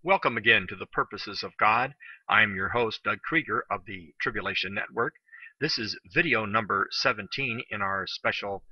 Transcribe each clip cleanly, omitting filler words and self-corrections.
Welcome again to the Purposes of God. I'm your host, Doug Krieger of the Tribulation Network. This is video number 17 in our special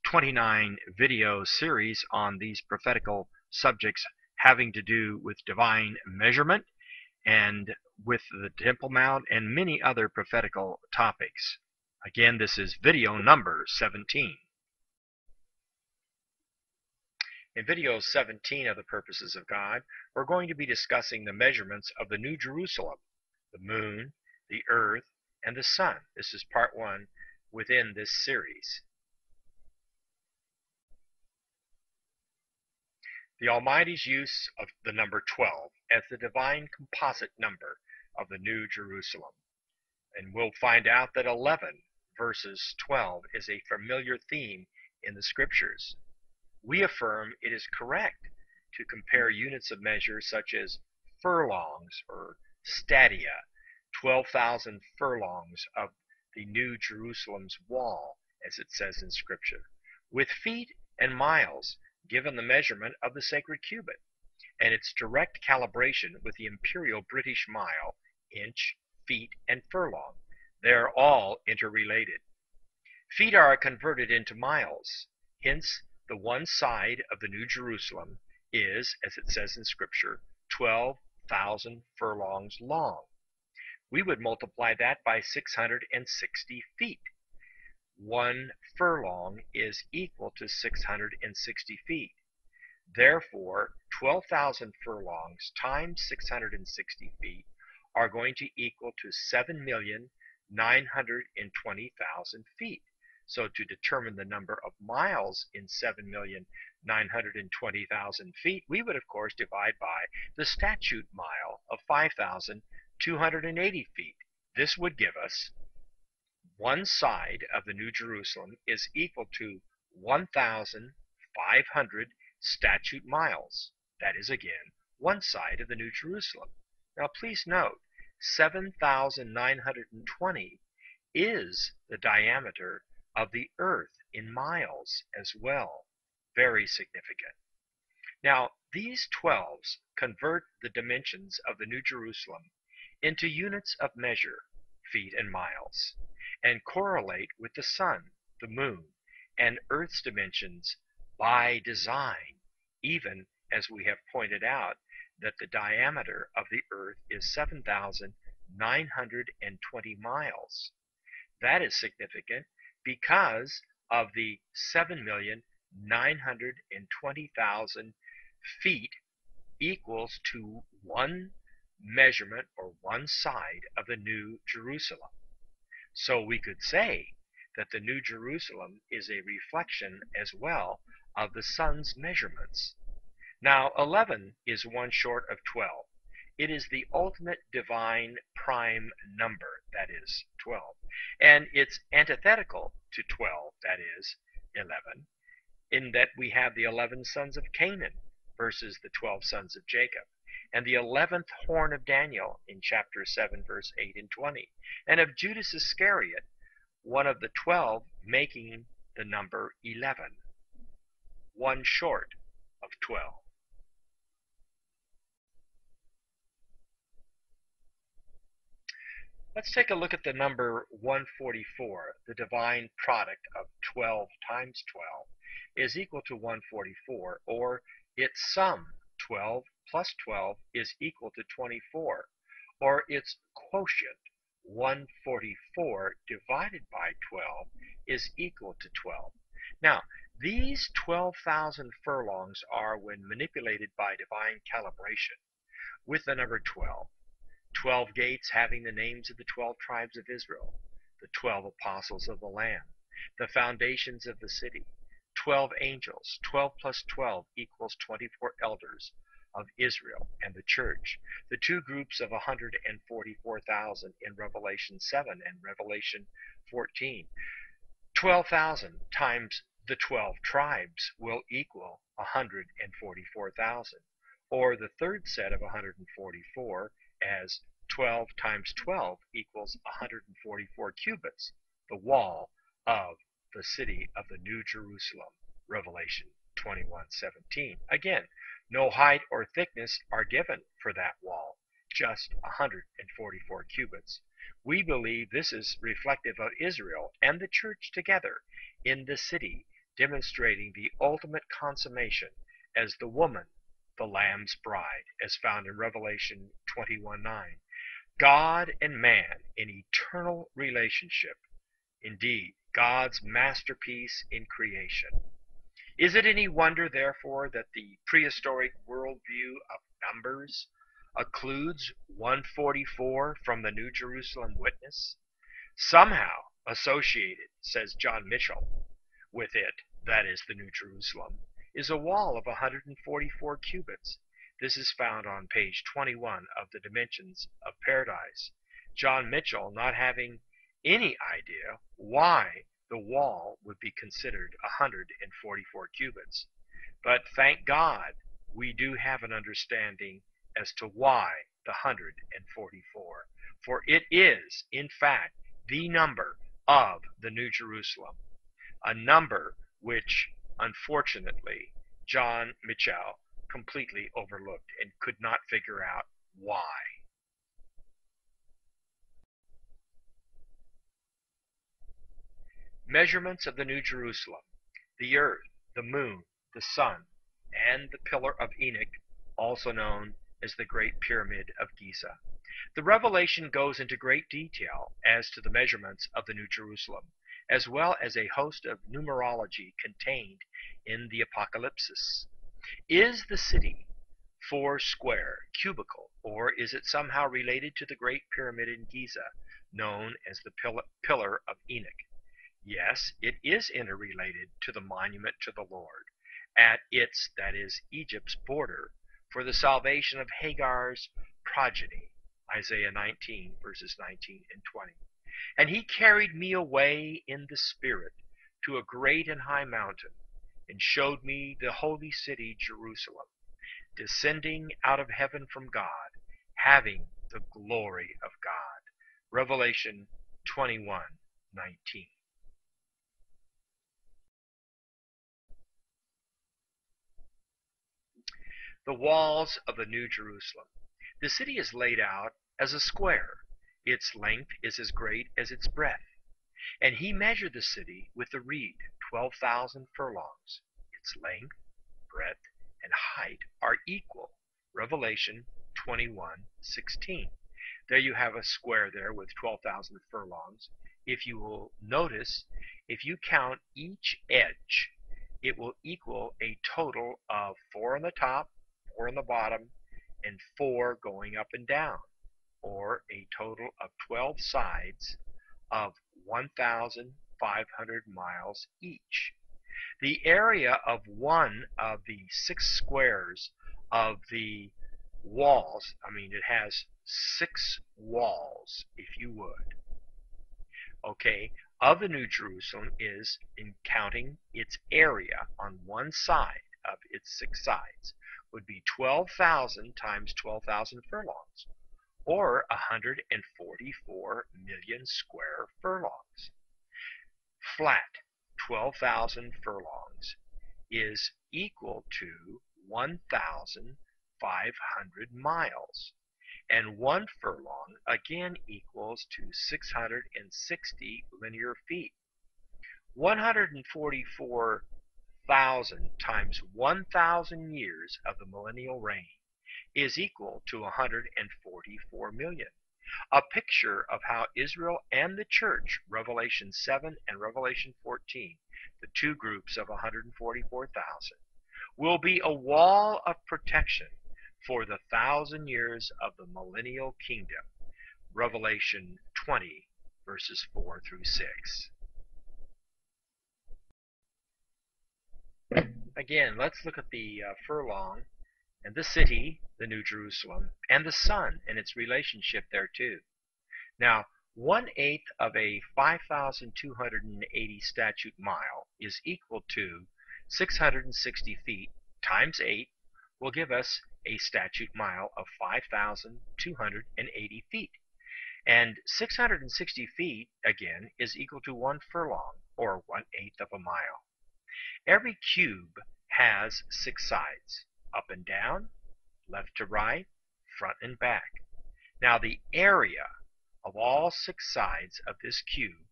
29 video series on these prophetical subjects having to do with divine measurement and with the Temple Mount and many other prophetical topics. Again, this is video number 17. In video 17 of the Purposes of God, we're going to be discussing the measurements of the New Jerusalem, the moon, the earth, and the sun. This is part 1 within this series. The Almighty's use of the number 12 as the divine composite number of the New Jerusalem. And we'll find out that 11 verses 12 is a familiar theme in the Scriptures. We affirm it is correct to compare units of measure such as furlongs or stadia, 12,000 furlongs of the New Jerusalem's wall, as it says in Scripture, with feet and miles, given the measurement of the sacred cubit, and its direct calibration with the imperial British mile, inch, feet, and furlong. They are all interrelated. Feet are converted into miles, hence the one side of the New Jerusalem is, as it says in Scripture, 12,000 furlongs long. We would multiply that by 660 feet. 1 furlong is equal to 660 feet. Therefore, 12,000 furlongs times 660 feet are going to equal to 7,920,000 feet. So to determine the number of miles in 7,920,000 feet, we would of course divide by the statute mile of 5,280 feet. This would give us one side of the New Jerusalem is equal to 1,500 statute miles. That is again one side of the New Jerusalem. Now please note, 7,920 is the diameter of the earth in miles as well. Very significant. Now, these 12s convert the dimensions of the New Jerusalem into units of measure, feet and miles, and correlate with the sun, the moon, and earth's dimensions by design, even as we have pointed out that the diameter of the earth is 7,920 miles. That is significant because of the 7,920,000 feet equals to one measurement or one side of the New Jerusalem. So we could say that the New Jerusalem is a reflection as well of the sun's measurements. Now 11 is one short of 12. It is the ultimate divine prime number, that is 12. And it's antithetical to 12, that is 11, in that we have the 11 sons of Canaan versus the 12 sons of Jacob, and the 11th horn of Daniel in chapter 7, verse 8 and 20, and of Judas Iscariot, one of the 12, making the number 11, one short of 12. Let's take a look at the number 144. The divine product of 12 times 12 is equal to 144, or its sum, 12 plus 12, is equal to 24, or its quotient, 144 divided by 12, is equal to 12. Now, these 12,000 furlongs are, when manipulated by divine calibration, with the number 12. 12 gates having the names of the 12 tribes of Israel, the 12 apostles of the Lamb, the foundations of the city, 12 angels, 12 plus 12 equals 24 elders of Israel and the church, the two groups of 144,000 in Revelation 7 and Revelation 14. 12,000 times the 12 tribes will equal 144,000, or the third set of 144 as 12 times 12 equals 144 cubits, the wall of the city of the New Jerusalem, Revelation 21:17. Again, No height or thickness are given for that wall, just 144 cubits. We believe this is reflective of Israel and the church together in the city, demonstrating the ultimate consummation as the woman, the Lamb's bride, as found in Revelation 21:9. God and man in eternal relationship. Indeed, God's masterpiece in creation. Is it any wonder, therefore, that the prehistoric worldview of numbers occludes 144 from the New Jerusalem witness? Somehow associated, says John Mitchell, with it, that is the New Jerusalem, is a wall of 144 cubits. This is found on page 21 of the Dimensions of Paradise. John Mitchell not having any idea why the wall would be considered 144 cubits. But thank God we do have an understanding as to why the 144. For it is, in fact, the number of the New Jerusalem, a number which, unfortunately, John Mitchell completely overlooked and could not figure out why. Measurements of the New Jerusalem, the earth, the moon, the sun, and the pillar of Enoch, also known as the Great Pyramid of Giza. The Revelation goes into great detail as to the measurements of the New Jerusalem, as well as a host of numerology contained in the Apocalypse. Is the city 4 square, cubical, or is it somehow related to the Great Pyramid in Giza, known as the Pillar of Enoch? Yes, it is interrelated to the monument to the Lord at its, that is, Egypt's border for the salvation of Hagar's progeny, Isaiah 19, verses 19 and 20. And he carried me away in the Spirit to a great and high mountain, and showed me the holy city Jerusalem, descending out of heaven from God, having the glory of God. Revelation 21:19. The walls of the New Jerusalem. The city is laid out as a square. Its length is as great as its breadth. And he measured the city with the reed, 12,000 furlongs. Its length, breadth, and height are equal. Revelation 21:16. There you have a square there with 12,000 furlongs. If you will notice, if you count each edge, it will equal a total of 4 on the top, 4 on the bottom, and 4 going up and down, or a total of 12 sides of 1,500 miles each. The area of one of the 6 squares of the walls, it has 6 walls, if you would, okay, of the New Jerusalem is, in counting its area on one side of its 6 sides, would be 12,000 times 12,000 furlongs, or 144 million square furlongs. Flat 12,000 furlongs is equal to 1,500 miles, and 1 furlong again equals to 660 linear feet. 144,000 times 1,000 years of the millennial reign is equal to 144 million. A picture of how Israel and the church, Revelation 7 and Revelation 14, the 2 groups of 144,000, will be a wall of protection for the 1,000 years of the millennial kingdom. Revelation 20, verses 4 through 6. Again, let's look at the furlong and the city, the New Jerusalem, and the sun and its relationship thereto. Now, 1/8 of a 5,280 statute mile is equal to 660 feet times 8 will give us a statute mile of 5,280 feet. And 660 feet, again, is equal to 1 furlong, or 1/8 of a mile. Every cube has 6 sides. up and down, left to right, front and back. Now the area of all 6 sides of this cube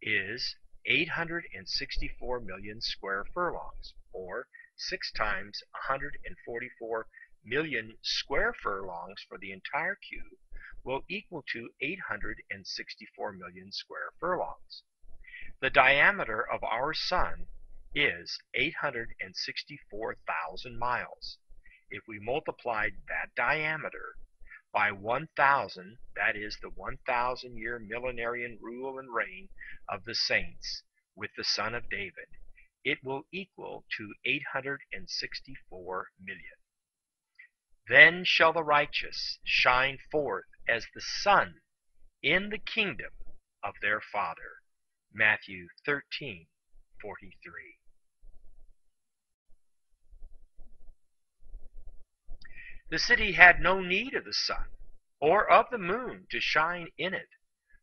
is 864 million square furlongs, or 6 times 144 million square furlongs for the entire cube will equal to 864 million square furlongs. The diameter of our sun is 864,000 miles. If we multiplied that diameter by 1,000, that is the 1,000-year millenarian rule and reign of the saints with the Son of David, it will equal to 864 million. Then shall the righteous shine forth as the sun in the kingdom of their Father. Matthew 13:43. The city had no need of the sun or of the moon to shine in it,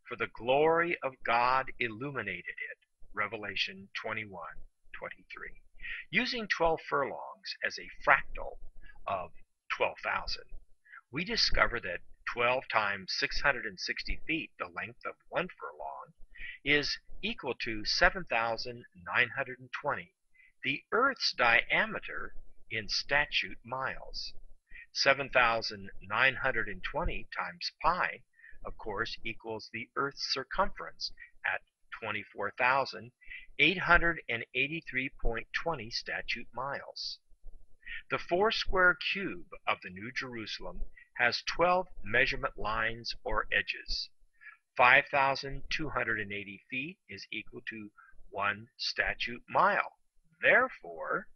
for the glory of God illuminated it. Revelation 21:23. Using 12 furlongs as a fractal of 12,000, we discover that 12 times 660 feet, the length of 1 furlong, is equal to 7,920, the Earth's diameter in statute miles. 7,920 times pi, of course, equals the Earth's circumference at 24,883.20 statute miles. The 4-square cube of the New Jerusalem has 12 measurement lines or edges. 5,280 feet is equal to 1 statute mile. Therefore,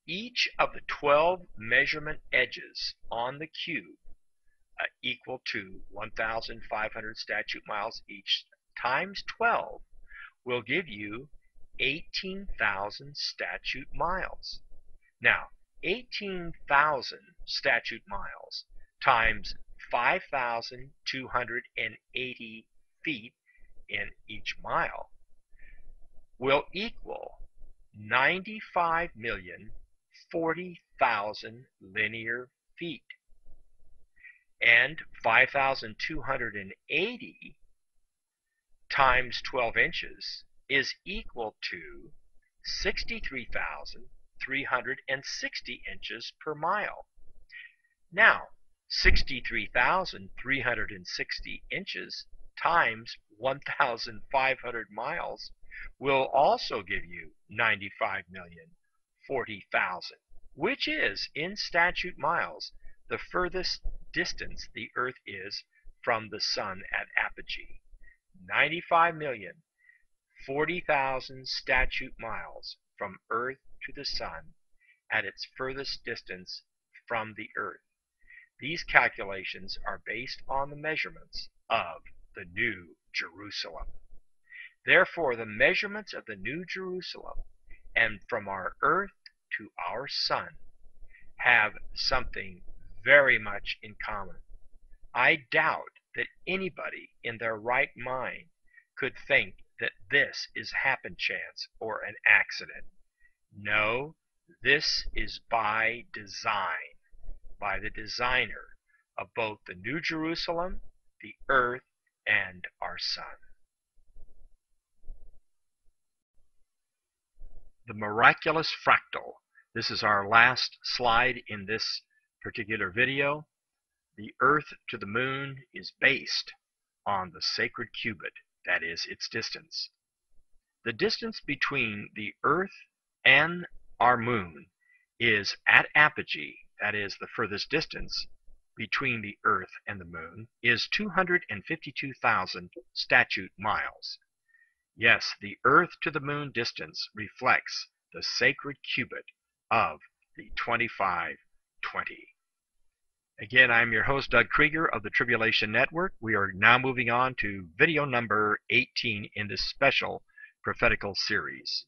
each of the 12 measurement edges on the cube equal to 1,500 statute miles each times 12 will give you 18,000 statute miles. Now, 18,000 statute miles times 5,280 feet in each mile will equal 95,040,000 linear feet. And 5,280 times 12 inches is equal to 63,360 inches per mile. Now, 63,360 inches times 1,500 miles will also give you 95,040,000, which is, in statute miles, the furthest distance the Earth is from the Sun at apogee. 95,040,000 statute miles from Earth to the Sun at its furthest distance from the Earth. These calculations are based on the measurements of the New Jerusalem. Therefore, the measurements of the New Jerusalem and from our Earth to our Sun have something very much in common. I doubt that anybody in their right mind could think that this is happen chance or an accident. No, this is by design, by the designer of both the New Jerusalem, the Earth, and our Sun. The miraculous fractal. This is our last slide in this particular video. The Earth to the Moon is based on the sacred cubit, that is, its distance. The distance between the Earth and our Moon is at apogee, that is, the furthest distance between the Earth and the Moon, is 252,000 statute miles. Yes, the Earth to the Moon distance reflects the sacred cubit of the 2520. Again, I'm your host, Doug Krieger of the Tribulation Network. We are now moving on to video number 18 in this special prophetical series.